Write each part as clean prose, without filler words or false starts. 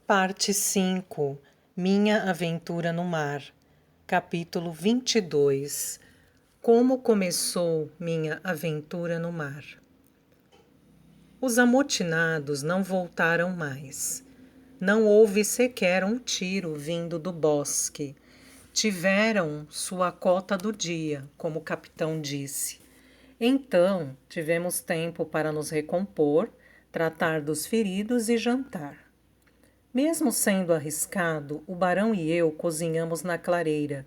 Parte 5. Minha aventura no mar. Capítulo 22. Como começou minha aventura no mar. Os amotinados não voltaram mais. Não houve sequer um tiro vindo do bosque. Tiveram sua cota do dia, como o capitão disse. Então, tivemos tempo para nos recompor, tratar dos feridos e jantar. Mesmo sendo arriscado, o barão e eu cozinhamos na clareira,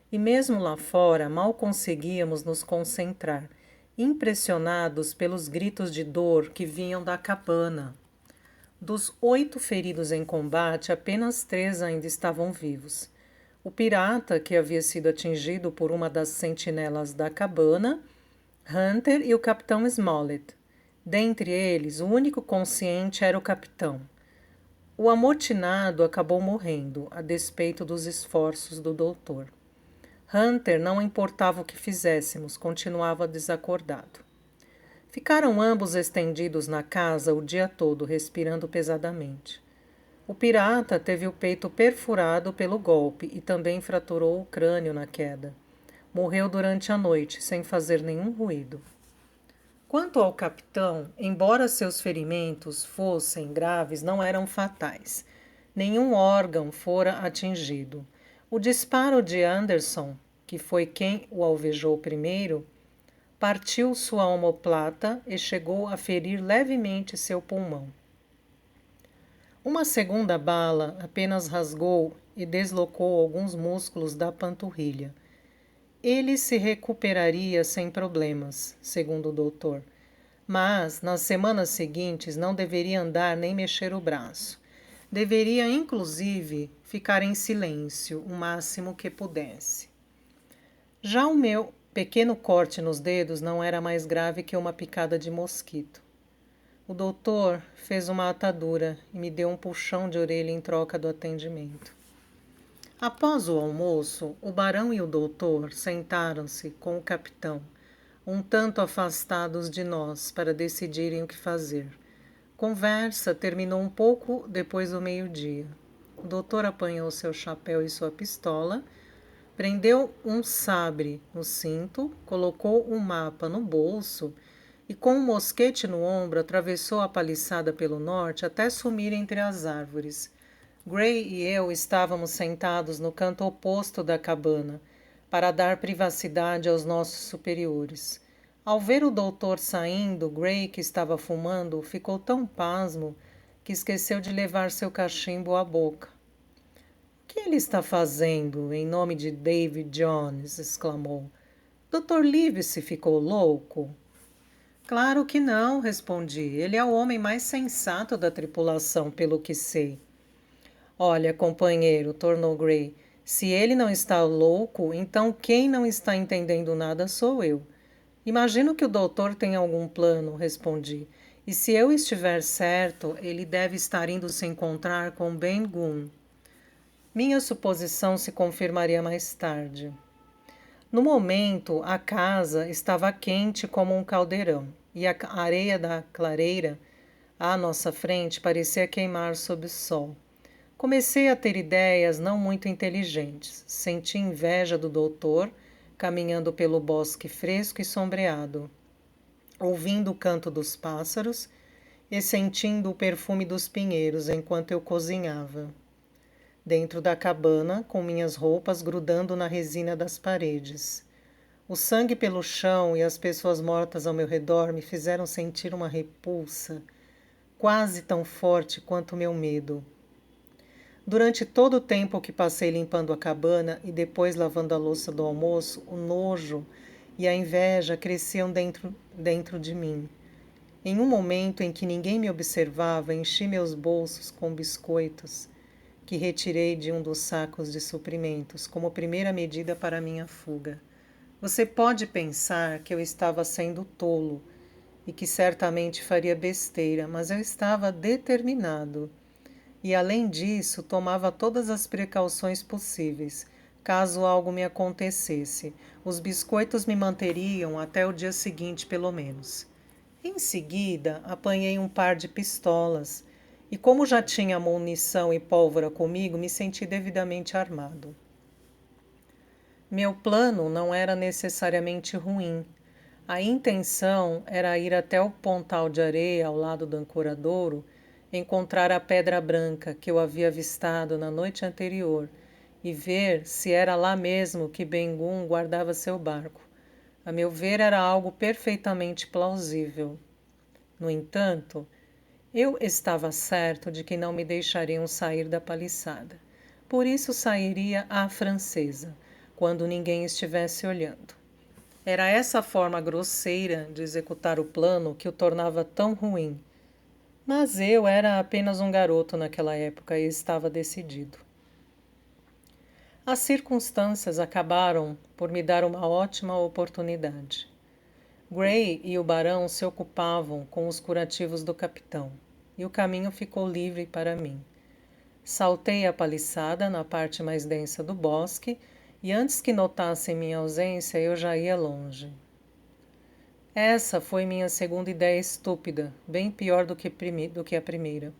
e mesmo lá fora mal conseguíamos nos concentrar, impressionados pelos gritos de dor que vinham da cabana. Dos 8 feridos em combate, apenas 3 ainda estavam vivos. O pirata, que havia sido atingido por uma das sentinelas da cabana, Hunter e o capitão Smollett. Dentre eles, o único consciente era o capitão. O amotinado acabou morrendo, a despeito dos esforços do doutor. Hunter não importava o que fizéssemos, continuava desacordado. Ficaram ambos estendidos na casa o dia todo, respirando pesadamente. O pirata teve o peito perfurado pelo golpe e também fraturou o crânio na queda. Morreu durante a noite, sem fazer nenhum ruído. Quanto ao capitão, embora seus ferimentos fossem graves, não eram fatais. Nenhum órgão fora atingido. O disparo de Anderson, que foi quem o alvejou primeiro, partiu sua omoplata e chegou a ferir levemente seu pulmão. Uma segunda bala apenas rasgou e deslocou alguns músculos da panturrilha. Ele se recuperaria sem problemas, segundo o doutor, mas nas semanas seguintes não deveria andar nem mexer o braço. Deveria, inclusive, ficar em silêncio o máximo que pudesse. Já o meu pequeno corte nos dedos não era mais grave que uma picada de mosquito. O doutor fez uma atadura e me deu um puxão de orelha em troca do atendimento. Após o almoço, o barão e o doutor sentaram-se com o capitão, um tanto afastados de nós, para decidirem o que fazer. Conversa terminou um pouco depois do meio-dia. O doutor apanhou seu chapéu e sua pistola, prendeu um sabre no cinto, colocou um mapa no bolso e, com um mosquete no ombro, atravessou a paliçada pelo norte até sumir entre as árvores. Gray e eu estávamos sentados no canto oposto da cabana, para dar privacidade aos nossos superiores. Ao ver o doutor saindo, Gray, que estava fumando, ficou tão pasmo que esqueceu de levar seu cachimbo à boca. — O que ele está fazendo, em nome de David Jones? — exclamou. — Dr. Livesey ficou louco? — Claro que não, respondi. Ele é o homem mais sensato da tripulação, pelo que sei. Olha, companheiro, tornou Gray, se ele não está louco, então quem não está entendendo nada sou eu. Imagino que o doutor tem algum plano, respondi. E se eu estiver certo, ele deve estar indo se encontrar com Ben Gunn. Minha suposição se confirmaria mais tarde. No momento, a casa estava quente como um caldeirão, e a areia da clareira à nossa frente parecia queimar sob o sol. Comecei a ter ideias não muito inteligentes. Senti inveja do doutor, caminhando pelo bosque fresco e sombreado, ouvindo o canto dos pássaros e sentindo o perfume dos pinheiros enquanto eu cozinhava. Dentro da cabana, com minhas roupas grudando na resina das paredes. O sangue pelo chão e as pessoas mortas ao meu redor me fizeram sentir uma repulsa, quase tão forte quanto o meu medo. Durante todo o tempo que passei limpando a cabana e depois lavando a louça do almoço, o nojo e a inveja cresciam dentro de mim. Em um momento em que ninguém me observava, enchi meus bolsos com biscoitos que retirei de um dos sacos de suprimentos, como primeira medida para minha fuga. Você pode pensar que eu estava sendo tolo e que certamente faria besteira, mas eu estava determinado. E, além disso, tomava todas as precauções possíveis, caso algo me acontecesse. Os biscoitos me manteriam até o dia seguinte, pelo menos. Em seguida, apanhei um par de pistolas e como já tinha munição e pólvora comigo, me senti devidamente armado. Meu plano não era necessariamente ruim. A intenção era ir até o pontal de areia ao lado do ancoradouro, encontrar a pedra branca que eu havia avistado na noite anterior e ver se era lá mesmo que Ben-Gun guardava seu barco. A meu ver, era algo perfeitamente plausível. No entanto, eu estava certo de que não me deixariam sair da paliçada. Por isso sairia à francesa, quando ninguém estivesse olhando. Era essa forma grosseira de executar o plano que o tornava tão ruim. Mas eu era apenas um garoto naquela época e estava decidido. As circunstâncias acabaram por me dar uma ótima oportunidade. Gray e o barão se ocupavam com os curativos do capitão, e o caminho ficou livre para mim. Saltei a paliçada na parte mais densa do bosque, e antes que notassem minha ausência, eu já ia longe. Essa foi minha segunda ideia estúpida, bem pior do que a primeira.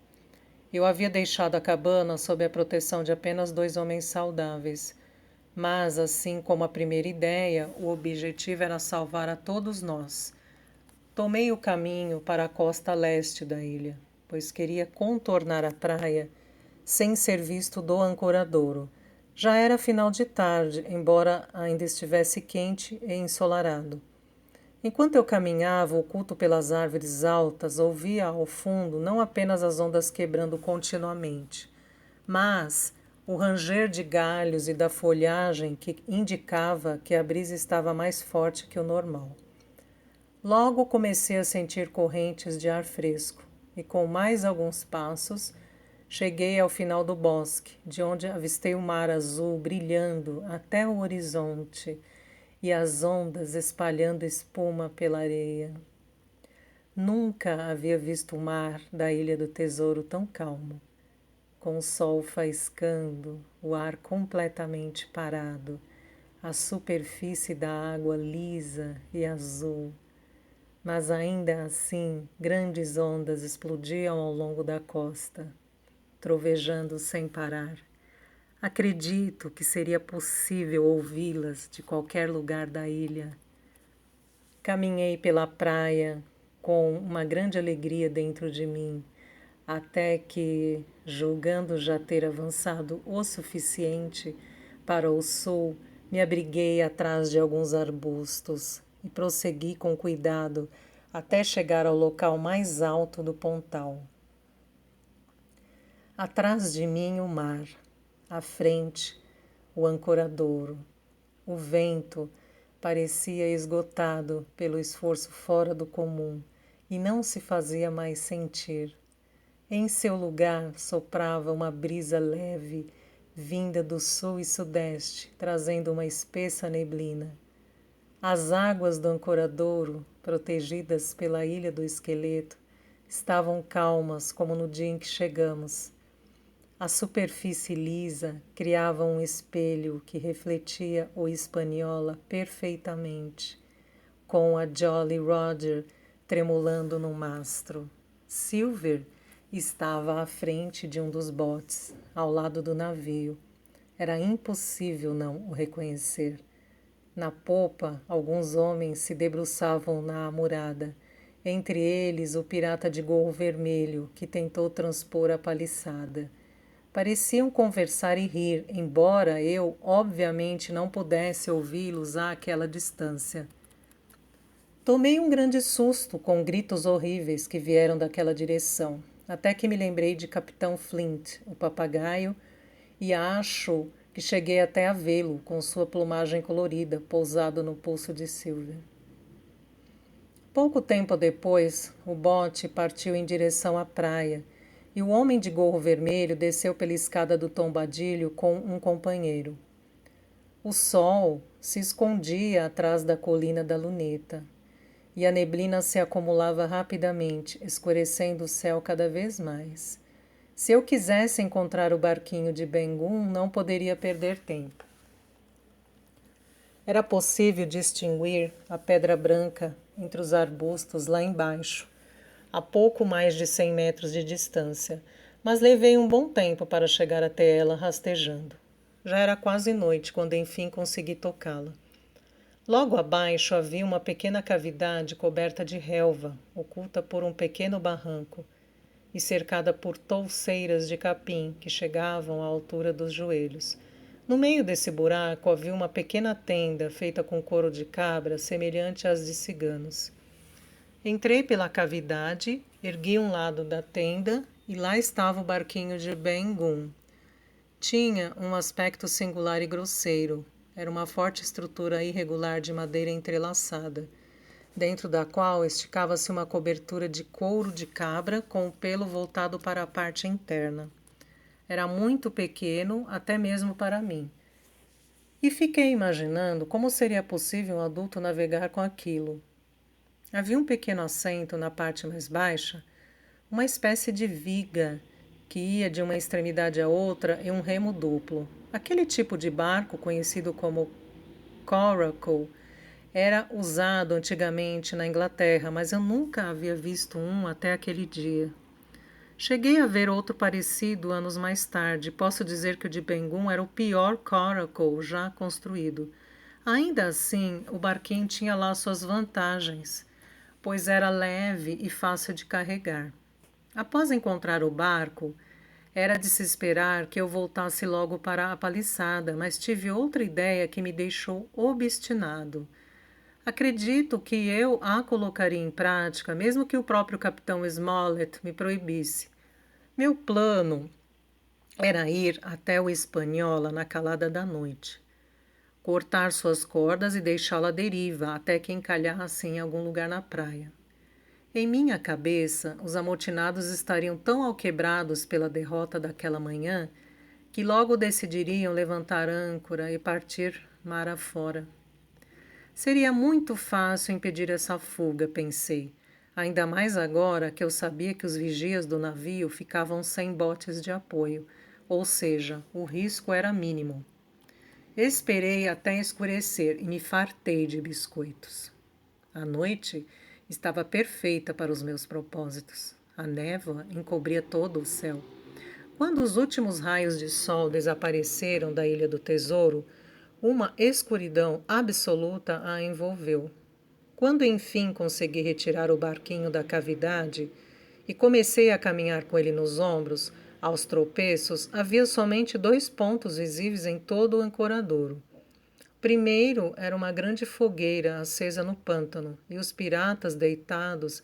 Eu havia deixado a cabana sob a proteção de apenas 2 homens saudáveis. Mas, assim como a primeira ideia, o objetivo era salvar a todos nós. Tomei o caminho para a costa leste da ilha, pois queria contornar a praia sem ser visto do ancoradouro. Já era final de tarde, embora ainda estivesse quente e ensolarado. Enquanto eu caminhava, oculto pelas árvores altas, ouvia ao fundo não apenas as ondas quebrando continuamente, mas o ranger de galhos e da folhagem que indicava que a brisa estava mais forte que o normal. Logo comecei a sentir correntes de ar fresco, e com mais alguns passos, cheguei ao final do bosque, de onde avistei o mar azul brilhando até o horizonte e as ondas espalhando espuma pela areia. Nunca havia visto o mar da Ilha do Tesouro tão calmo, com o sol faiscando, o ar completamente parado, a superfície da água lisa e azul. Mas ainda assim, grandes ondas explodiam ao longo da costa, trovejando sem parar. Acredito que seria possível ouvi-las de qualquer lugar da ilha. Caminhei pela praia com uma grande alegria dentro de mim, até que, julgando já ter avançado o suficiente para o sul, me abriguei atrás de alguns arbustos e prossegui com cuidado até chegar ao local mais alto do pontal. Atrás de mim o mar, à frente o ancoradouro. O vento parecia esgotado pelo esforço fora do comum e não se fazia mais sentir. Em seu lugar soprava uma brisa leve, vinda do sul e sudeste, trazendo uma espessa neblina. As águas do ancoradouro, protegidas pela Ilha do Esqueleto, estavam calmas como no dia em que chegamos. A superfície lisa criava um espelho que refletia o Hispaniola perfeitamente, com a Jolly Roger tremulando no mastro. Silver estava à frente de um dos botes, ao lado do navio. Era impossível não o reconhecer. Na popa, alguns homens se debruçavam na amurada, entre eles o pirata de gorro vermelho, que tentou transpor a paliçada. Pareciam conversar e rir, embora eu, obviamente, não pudesse ouvi-los àquela distância. Tomei um grande susto com gritos horríveis que vieram daquela direção, até que me lembrei de Capitão Flint, o papagaio, e acho que cheguei até a vê-lo com sua plumagem colorida pousado no pulso de Silver. Pouco tempo depois, o bote partiu em direção à praia, e o homem de gorro vermelho desceu pela escada do tombadilho com um companheiro. O sol se escondia atrás da colina da luneta, e a neblina se acumulava rapidamente, escurecendo o céu cada vez mais. Se eu quisesse encontrar o barquinho de Ben-Gun, não poderia perder tempo. Era possível distinguir a pedra branca entre os arbustos lá embaixo, a pouco mais de 100 metros de distância, mas levei um bom tempo para chegar até ela rastejando. Já era quase noite quando enfim consegui tocá-la. Logo abaixo havia uma pequena cavidade coberta de relva, oculta por um pequeno barranco e cercada por touceiras de capim que chegavam à altura dos joelhos. No meio desse buraco havia uma pequena tenda feita com couro de cabra, semelhante às de ciganos. Entrei pela cavidade, ergui um lado da tenda e lá estava o barquinho de Ben-Gun. Tinha um aspecto singular e grosseiro. Era uma forte estrutura irregular de madeira entrelaçada, dentro da qual esticava-se uma cobertura de couro de cabra com o pelo voltado para a parte interna. Era muito pequeno, até mesmo para mim. E fiquei imaginando como seria possível um adulto navegar com aquilo. Havia um pequeno assento na parte mais baixa, uma espécie de viga que ia de uma extremidade à outra em um remo duplo. Aquele tipo de barco, conhecido como coracle, era usado antigamente na Inglaterra, mas eu nunca havia visto um até aquele dia. Cheguei a ver outro parecido anos mais tarde. Posso dizer que o de Ben-Gun era o pior coracle já construído. Ainda assim, o barquinho tinha lá suas vantagens, pois era leve e fácil de carregar. Após encontrar o barco, era de se esperar que eu voltasse logo para a paliçada, mas tive outra ideia que me deixou obstinado. Acredito que eu a colocaria em prática, mesmo que o próprio capitão Smollett me proibisse. Meu plano era ir até o Espanhola na calada da noite, cortar suas cordas e deixá-la à deriva até que encalhasse em algum lugar na praia. Em minha cabeça, os amotinados estariam tão alquebrados pela derrota daquela manhã que logo decidiriam levantar âncora e partir mar afora. Seria muito fácil impedir essa fuga, pensei, ainda mais agora que eu sabia que os vigias do navio ficavam sem botes de apoio, ou seja, o risco era mínimo. Esperei até escurecer e me fartei de biscoitos. A noite estava perfeita para os meus propósitos. A névoa encobria todo o céu. Quando os últimos raios de sol desapareceram da Ilha do Tesouro, uma escuridão absoluta a envolveu. Quando enfim consegui retirar o barquinho da cavidade e comecei a caminhar com ele nos ombros, aos tropeços, havia somente 2 pontos visíveis em todo o ancoradouro. Primeiro era uma grande fogueira acesa no pântano, e os piratas deitados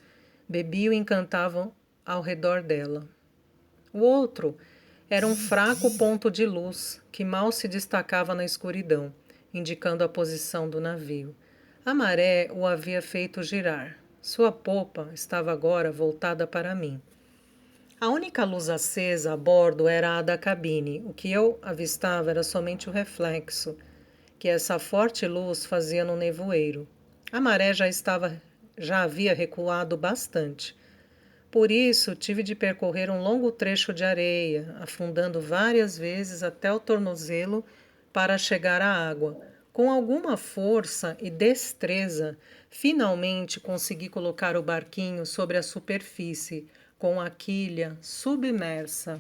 bebiam e cantavam ao redor dela. O outro era um fraco ponto de luz que mal se destacava na escuridão, indicando a posição do navio. A maré o havia feito girar. Sua popa estava agora voltada para mim. A única luz acesa a bordo era a da cabine. O que eu avistava era somente o reflexo que essa forte luz fazia no nevoeiro. A maré já havia recuado bastante. Por isso, tive de percorrer um longo trecho de areia, afundando várias vezes até o tornozelo para chegar à água. Com alguma força e destreza, finalmente consegui colocar o barquinho sobre a superfície, com a quilha submersa.